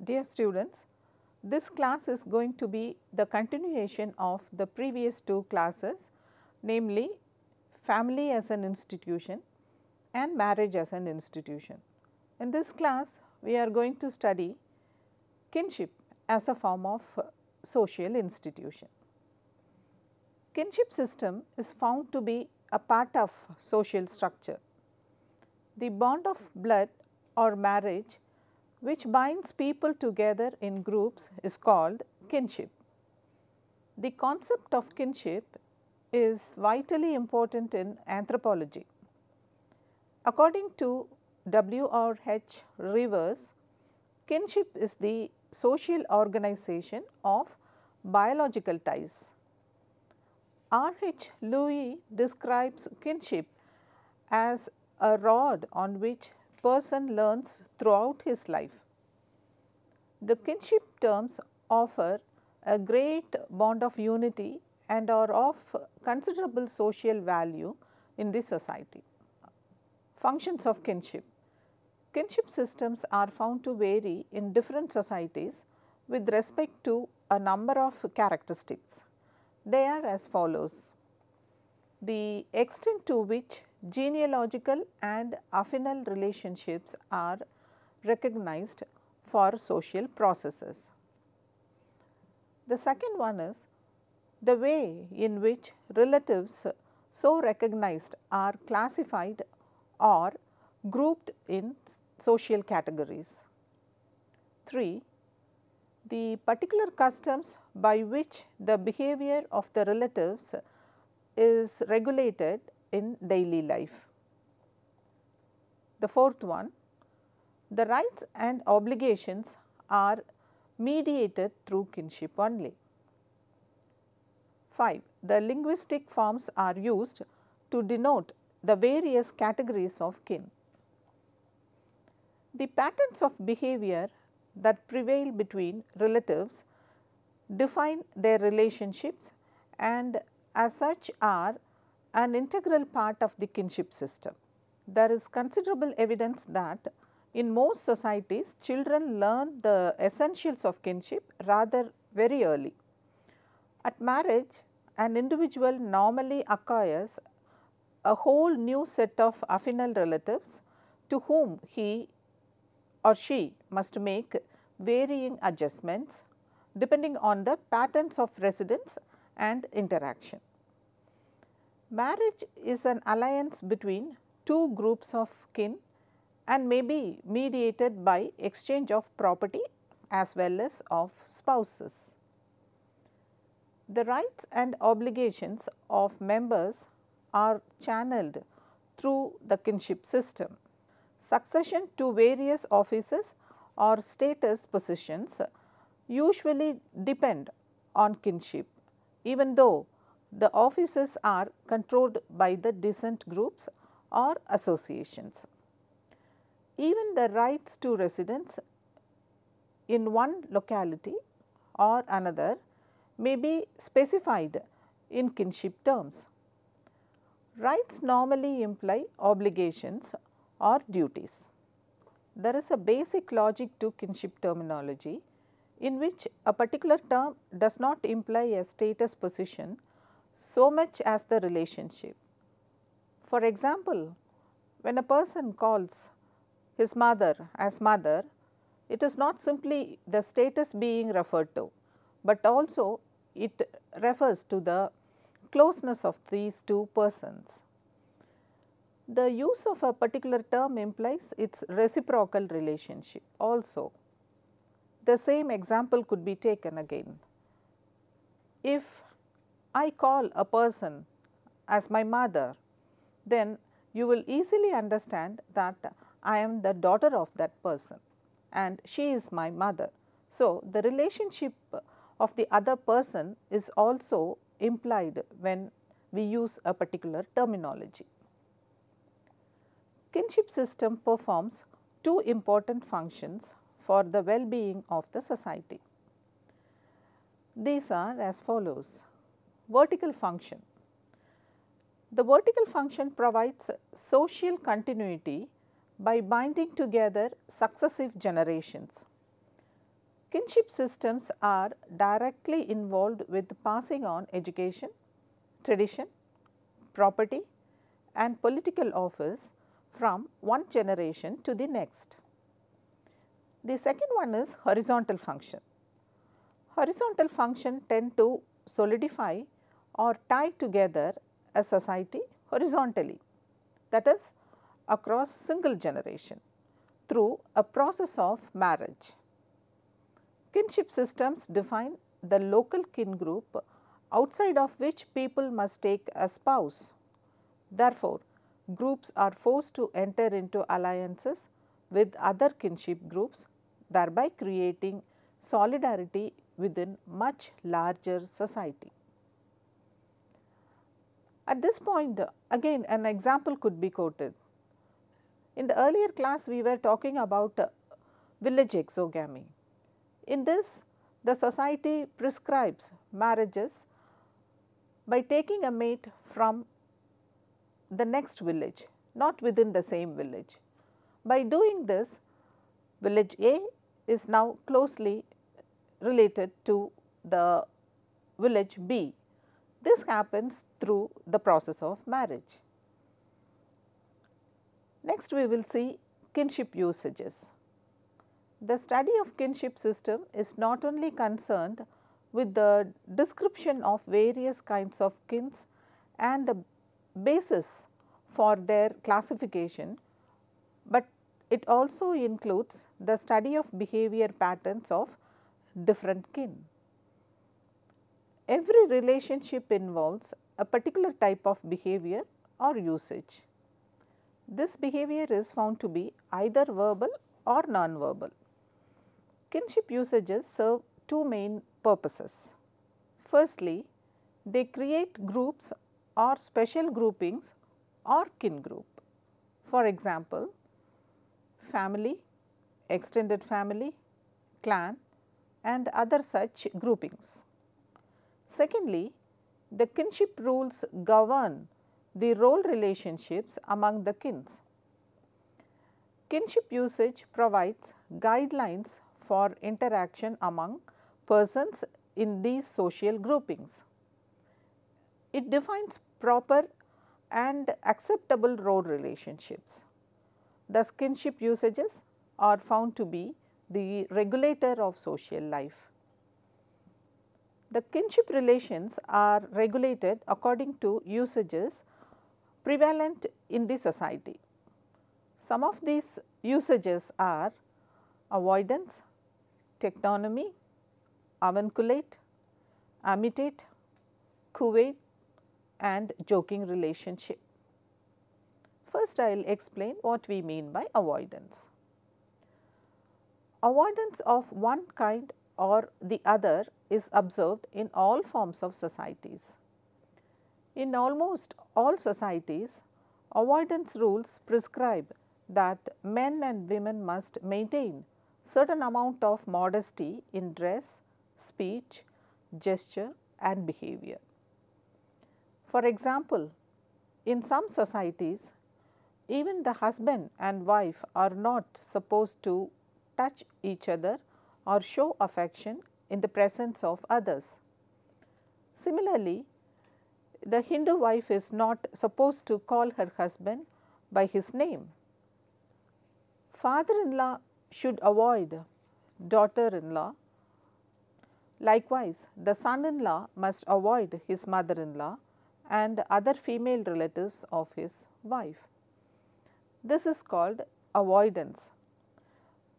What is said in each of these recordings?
Dear students, this class is going to be the continuation of the previous two classes, namely family as an institution and marriage as an institution. In this class, we are going to study kinship as a form of social institution. Kinship system is found to be a part of social structure. The bond of blood or marriage which binds people together in groups is called kinship. The concept of kinship is vitally important in anthropology. According to W.R.H. Rivers, kinship is the social organization of biological ties. R.H. Louis describes kinship as a rod on which person learns throughout his life. The kinship terms offer a great bond of unity and are of considerable social value in the society. Functions of kinship. Kinship systems are found to vary in different societies with respect to a number of characteristics. They are as follows: the extent to which genealogical and affinal relationships are recognized for social processes. The second one is the way in which relatives so recognized are classified or grouped in social categories. 3. The particular customs by which the behavior of the relatives is regulated in daily life. The fourth one, the rights and obligations are mediated through kinship only. 5. The linguistic forms are used to denote the various categories of kin. The patterns of behavior that prevail between relatives define their relationships and as such are an integral part of the kinship system. There is considerable evidence that in most societies children learn the essentials of kinship rather very early. At marriage, an individual normally acquires a whole new set of affinal relatives to whom he or she must make varying adjustments depending on the patterns of residence and interaction. Marriage is an alliance between two groups of kin and may be mediated by exchange of property as well as of spouses. The rights and obligations of members are channeled through the kinship system. Succession to various offices or status positions usually depend on kinship, even though the offices are controlled by the descent groups or associations. Even the rights to residence in one locality or another may be specified in kinship terms. Rights normally imply obligations or duties. There is a basic logic to kinship terminology in which a particular term does not imply a status position so much as the relationship. For example, when a person calls his mother as mother, it is not simply the status being referred to, but also it refers to the closeness of these two persons. The use of a particular term implies its reciprocal relationship also. the same example could be taken again. If I call a person as my mother, then you will easily understand that I am the daughter of that person and she is my mother. So, the relationship of the other person is also implied when we use a particular terminology. Kinship system performs two important functions for the well-being of the society. These are as follows. Vertical function. The vertical function provides social continuity by binding together successive generations. Kinship systems are directly involved with passing on education, tradition, property and political office from one generation to the next. The second one is horizontal function. Horizontal function tend to solidify or tie together a society horizontally, that is across single generation through a process of marriage. Kinship systems define the local kin group outside of which people must take a spouse. Therefore, groups are forced to enter into alliances with other kinship groups, thereby creating solidarity within much larger society. At this point, again an example could be quoted. In the earlier class, we were talking about village exogamy. In this, the society prescribes marriages by taking a mate from the next village, not within the same village. By doing this, village A is now closely related to the village B. This happens through the process of marriage. Next, we will see kinship usages. The study of kinship system is not only concerned with the description of various kinds of kins and the basis for their classification, but it also includes the study of behavior patterns of different kin. Every relationship involves a particular type of behavior or usage. This behavior is found to be either verbal or non-verbal. Kinship usages serve two main purposes. Firstly, they create groups or special groupings or kin group. For example, family, extended family, clan and other such groupings. Secondly, the kinship rules govern the role relationships among the kins. Kinship usage provides guidelines for interaction among persons in these social groupings. It defines proper and acceptable role relationships. Thus, kinship usages are found to be the regulator of social life. The kinship relations are regulated according to usages prevalent in the society. Some of these usages are avoidance, technonomy, avunculate, amitate, couvade and joking relationship. First, I will explain what we mean by avoidance. Avoidance of one kind or the other is observed in all forms of societies. In almost all societies, avoidance rules prescribe that men and women must maintain certain amount of modesty in dress, speech, gesture and behavior. For example, in some societies, even the husband and wife are not supposed to touch each other or show affection in the presence of others. Similarly, the Hindu wife is not supposed to call her husband by his name. Father-in-law should avoid daughter-in-law. Likewise, the son-in-law must avoid his mother-in-law and other female relatives of his wife. This is called avoidance.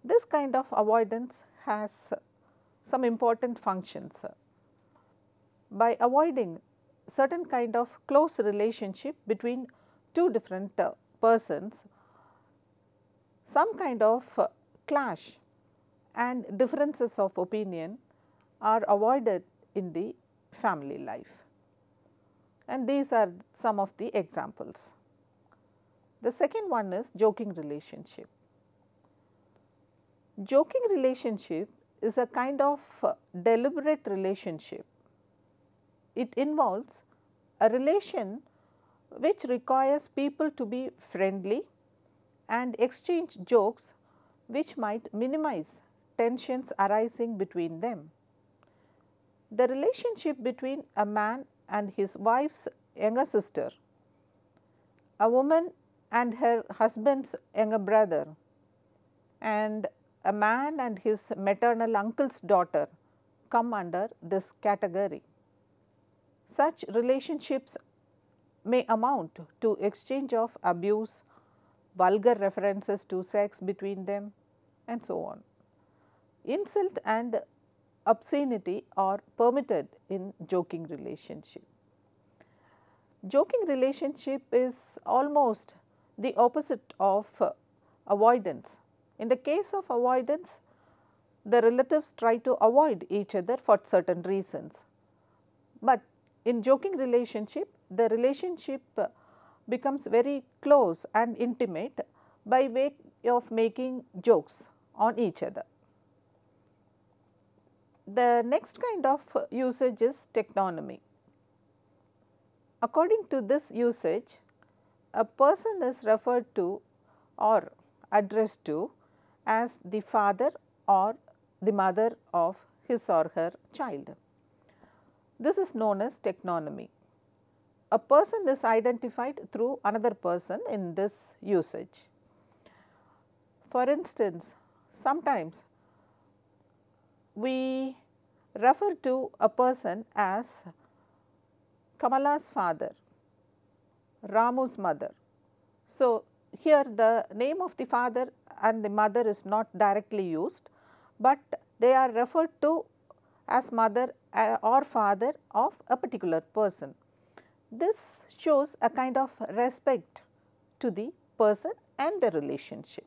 This kind of avoidance has some important functions. By avoiding certain kind of close relationship between two different persons, some kind of clash and differences of opinion are avoided in the family life, and these are some of the examples. The second one is joking relationship. Joking relationship is a kind of deliberate relationship. It involves a relation which requires people to be friendly and exchange jokes which might minimize tensions arising between them. The relationship between a man and his wife's younger sister, a woman and her husband's younger brother, and a man and his maternal uncle's daughter come under this category. Such relationships may amount to exchange of abuse, vulgar references to sex between them, and so on. Insult and obscenity are permitted in joking relationship. Joking relationship is almost the opposite of avoidance. In the case of avoidance, the relatives try to avoid each other for certain reasons, but in joking relationship, the relationship becomes very close and intimate by way of making jokes on each other. The next kind of usage is technonymy. According to this usage, a person is referred to or addressed to as the father or the mother of his or her child. This is known as technonymy. A person is identified through another person in this usage. For instance, sometimes we refer to a person as Kamala's father, Ramu's mother. So, here the name of the father and the mother is not directly used, but they are referred to as mother or father of a particular person. This shows a kind of respect to the person and the relationship.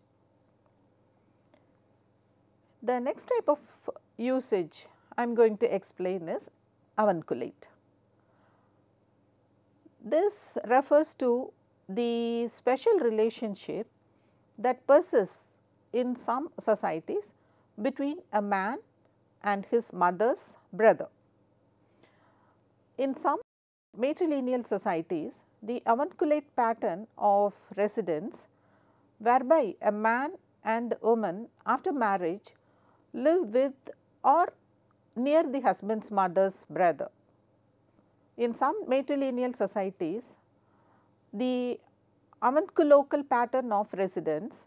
The next type of usage I am going to explain is avunculate. This refers to the special relationship that persists in some societies between a man and his mother's brother. In some matrilineal societies, the avunculate pattern of residence, whereby a man and woman after marriage live with or near the husband's mother's brother. In some matrilineal societies, the avunculocal pattern of residence,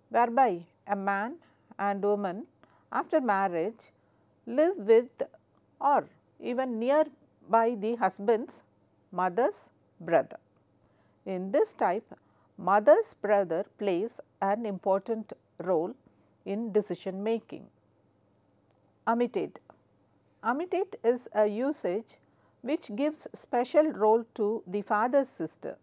whereby a man and woman after marriage live with or even near by the husband's mother's brother. In this type, mother's brother plays an important role in decision making. Amitate. Amitate is a usage which gives special role to the father's sister.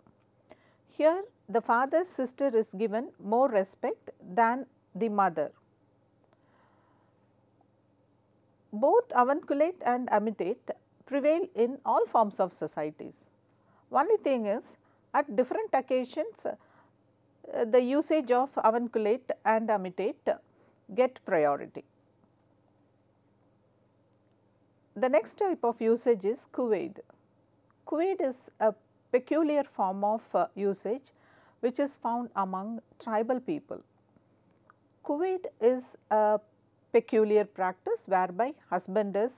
Here the father's sister is given more respect than the mother. Both avunculate and amitate prevail in all forms of societies. Only thing is, at different occasions the usage of avunculate and amitate get priority. The next type of usage is Couvade. Couvade is a peculiar form of usage which is found among tribal people. Couvade is a peculiar practice whereby husband is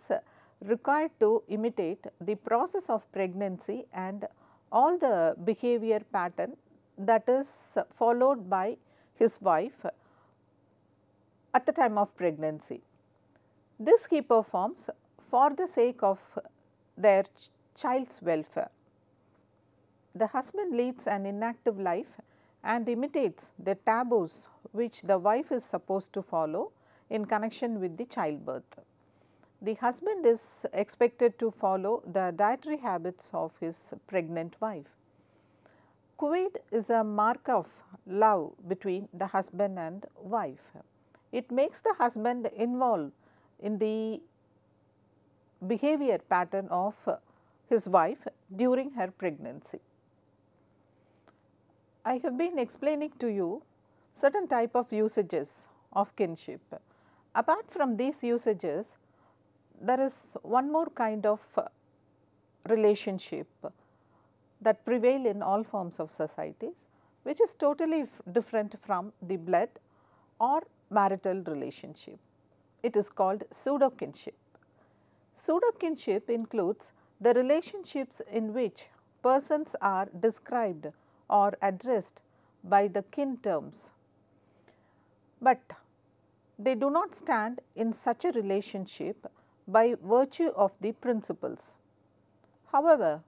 required to imitate the process of pregnancy and all the behavior pattern that is followed by his wife at the time of pregnancy. This he performs for the sake of their child's welfare. The husband leads an inactive life and imitates the taboos which the wife is supposed to follow in connection with the childbirth. The husband is expected to follow the dietary habits of his pregnant wife. Couvade is a mark of love between the husband and wife. It makes the husband involved in the behavior pattern of his wife during her pregnancy. I have been explaining to you certain type of usages of kinship. Apart from these usages, there is one more kind of relationship that prevail in all forms of societies, which is totally different from the blood or marital relationship. It is called pseudo kinship. Pseudo kinship includes the relationships in which persons are described or addressed by the kin terms, but they do not stand in such a relationship by virtue of the principles. However,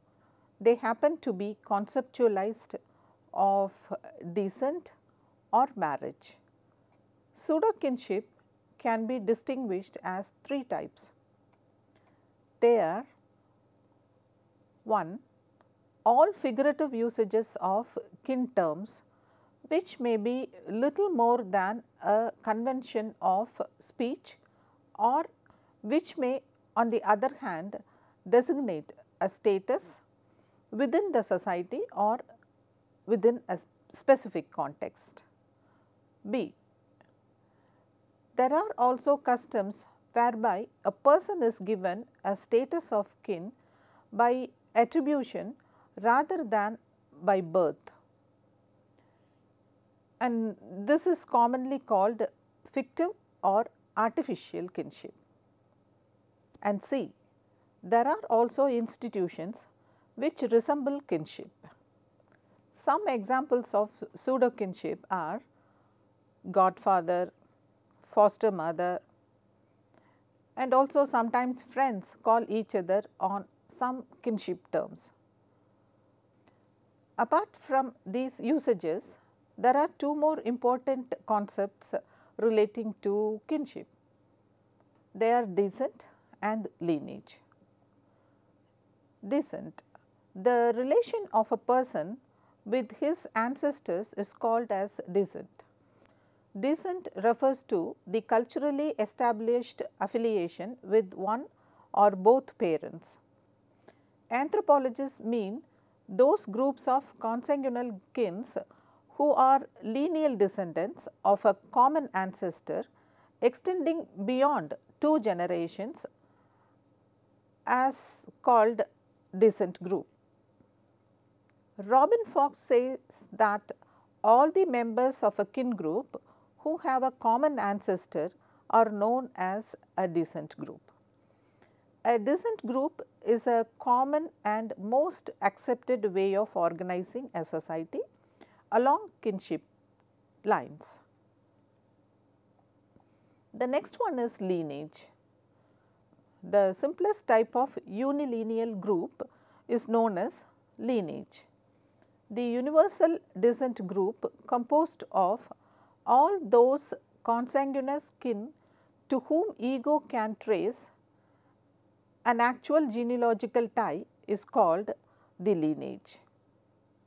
they happen to be conceptualized of descent or marriage. Pseudo kinship can be distinguished as three types. They are: 1. All figurative usages of kin terms, which may be little more than a convention of speech, or which may on the other hand designate a status within the society or within a specific context. B. There are also customs whereby a person is given a status of kin by attribution rather than by birth, and this is commonly called fictive or artificial kinship. And C. There are also institutions which resemble kinship. Some examples of pseudo kinship are godfather, foster mother, and also sometimes friends call each other on some kinship terms. Apart from these usages, there are two more important concepts relating to kinship. They are descent and lineage. Descent. The relation of a person with his ancestors is called as descent. Descent refers to the culturally established affiliation with one or both parents. Anthropologists mean those groups of consanguinal kins who are lineal descendants of a common ancestor extending beyond 2 generations as called descent group. Robin Fox says that all the members of a kin group who have a common ancestor are known as a descent group. A descent group is a common and most accepted way of organizing a society along kinship lines. The next one is lineage. The simplest type of unilineal group is known as lineage. The universal descent group composed of all those consanguineous kin to whom ego can trace an actual genealogical tie is called the lineage.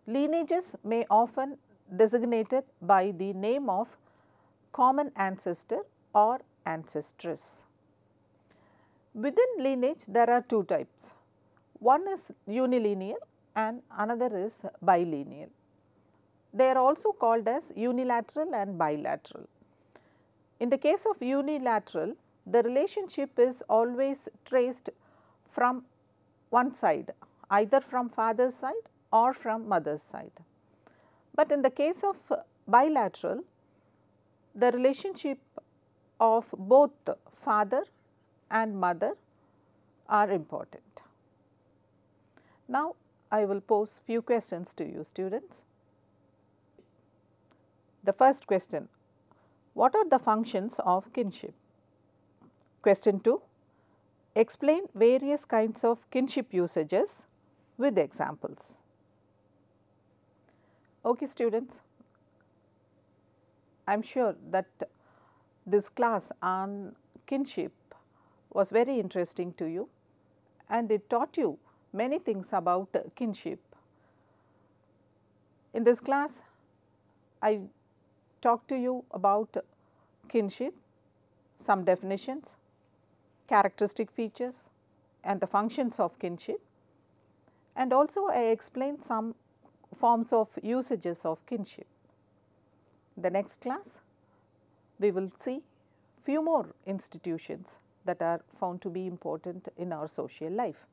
Lineages may often designated by the name of common ancestor or ancestress. Within lineage there are two types. One is unilineal and another is bilineal. They are also called as unilateral and bilateral. In the case of unilateral, the relationship is always traced from one side, either from father's side or from mother's side. But in the case of bilateral, the relationship of both father and mother are important. Now, I will pose few questions to you students. The first question, what are the functions of kinship? Question 2, explain various kinds of kinship usages with examples. Okay students, I am sure that this class on kinship was very interesting to you and it taught you many things about kinship. In this class, I talked to you about kinship, some definitions, characteristic features and the functions of kinship, and also I explained some forms of usages of kinship. In the next class, we will see few more institutions that are found to be important in our social life.